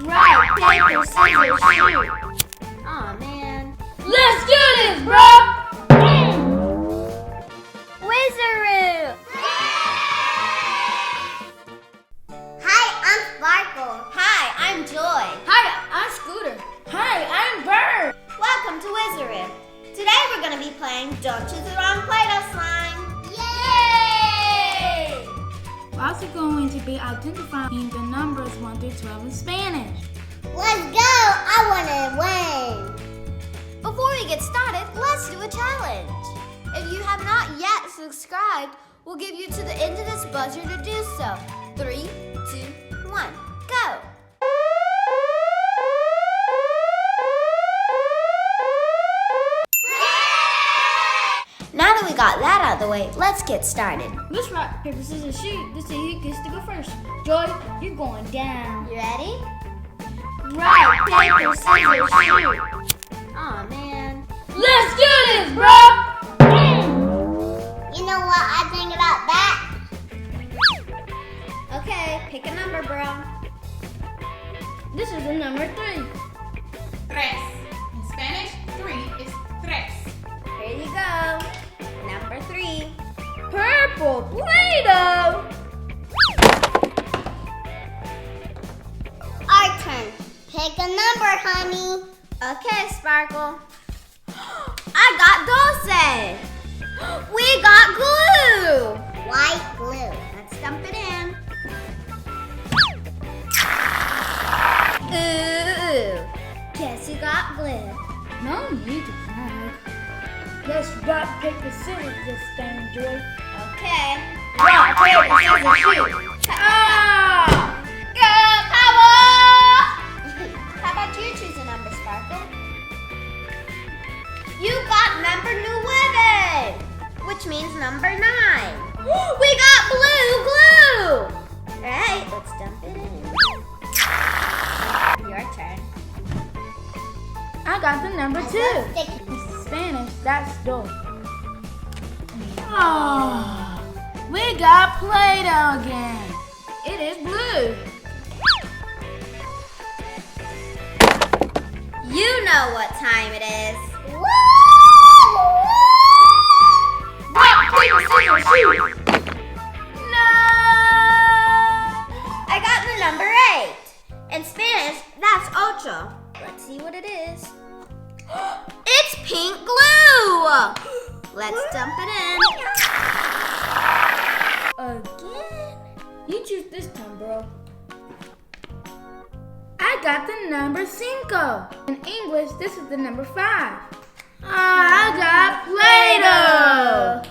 Rock, paper, scissors, shoot. Aw, man. Let's do this, bro! Wizaroo! Hi, I'm Sparkle. Hi, I'm Joy. Hi, I'm Scooter. Hi, I'm Bird. Welcome to Wizaroo. Today we're going to be playing Don't Choose the Wrong Play-Doh Slime. Yay! We're also going to be identifying the numbers 1 through 12 in Spanish. Let's go! I want to win. Before we get started, let's do a challenge. If you have not yet subscribed, we'll give you to the end of this buzzer to do so. 3, 2, 1, go! Now that we got that out of the way, let's get started. Let's rock, paper, scissors, shoot to see who gets to go first. Joy, you're going down. You ready? Rock, paper, scissors, shoot. Aw, man. Let's do this, bro! You know what I think about that? Okay, pick a number, bro. This is the number 3. Tres. In Spanish, 3 is tres. Here you go. Number 3. Purple Play-Doh. Our turn. Pick a number, honey. Okay, Sparkle. I got Dulce. We got glue. White glue. Let's dump it in. Ooh. Guess who got glue? No need to brag. Let's rock, paper, scissors this thing, Joy. Okay. Rock, paper, scissors, shoot. Ah! Go, power! How about you choose a number, Sparkle? You got number 9, which means number 9. We got blue glue! Alright, let's dump it in. Your turn. I got the number 2. Sticky. In Spanish, that's dos. Oh, we got Play-Doh again. It is blue. You know what time it is. Rock, paper, scissors, shoot. No! I got the number 8. In Spanish, that's ocho. Let's see what it is. It's pink glue! Let's dump it in. Again? You choose this time, bro. I got the number 5. In English, this is the number 5. I got Play-Doh.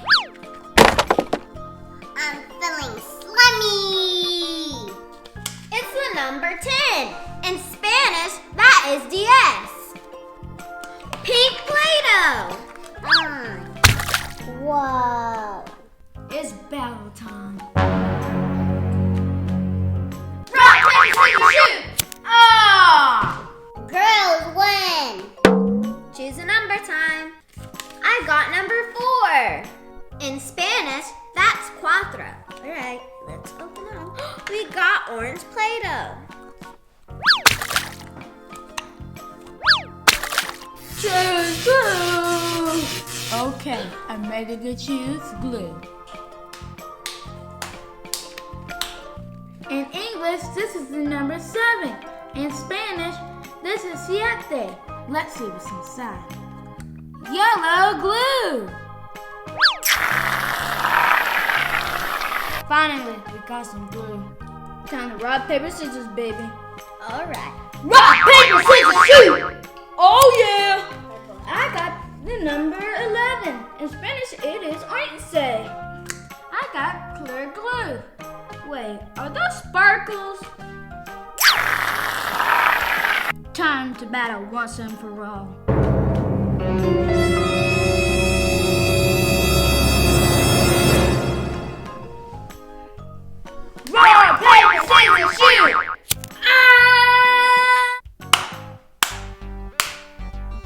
I'm feeling slummy. It's the number 10. In Spanish, that is 10. Pink Play-Doh. Whoa. It's battle time. Rock, paper, scissors, shoot. Ah! Girls win. Choose a number time. I got number 4. In Spanish, that's cuatro. All right, let's open up. We got orange Play-Doh. Choose glue. Okay, I'm ready to choose glue. In English, this is the number 7. In Spanish, this is siete. Let's see what's inside. Yellow glue. Finally, we got some glue. Time to rock, paper, scissors, baby. All right. Rock, paper, scissors, shoot! Oh yeah! I got the number 11. In Spanish, it is once. I got clear glue. Wait, are those sparkles? Time to battle once and for all. Rock, paper, scissors, shoot!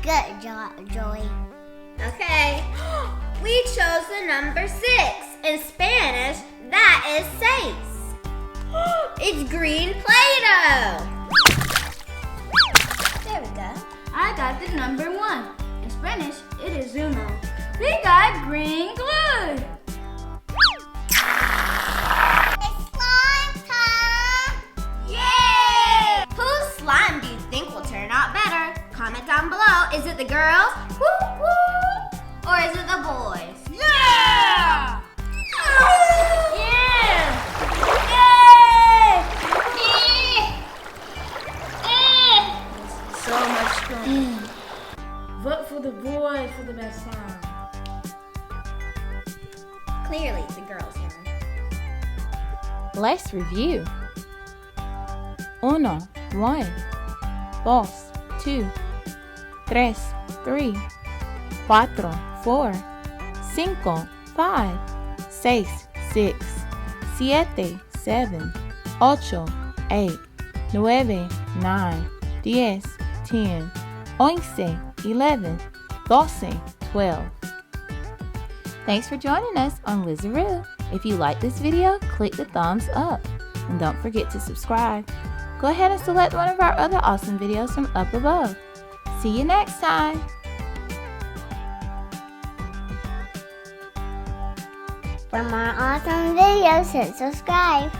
Good job, Joey. Okay. We chose the number 6. In Spanish, that is seis. It's green Play-Doh. Comment down below. Is it the girls? Woo, woo. Or is it the boys? Yeah! Yeah! Yay! So much fun. Vote for the boys for the best song. Clearly, it's the girls' turn. Let's review. 1, 1, 2, 2, 3, 3, 4, 4, 5, 5, 6, 6, 7, 7, 8, 8, 9, 9, 10, 10, 11, 11, 12, 12. Thanks for joining us on Wizaroo. If you like this video, click the thumbs up. And don't forget to subscribe. Go ahead and select one of our other awesome videos from up above. See you next time. For more awesome videos, hit subscribe.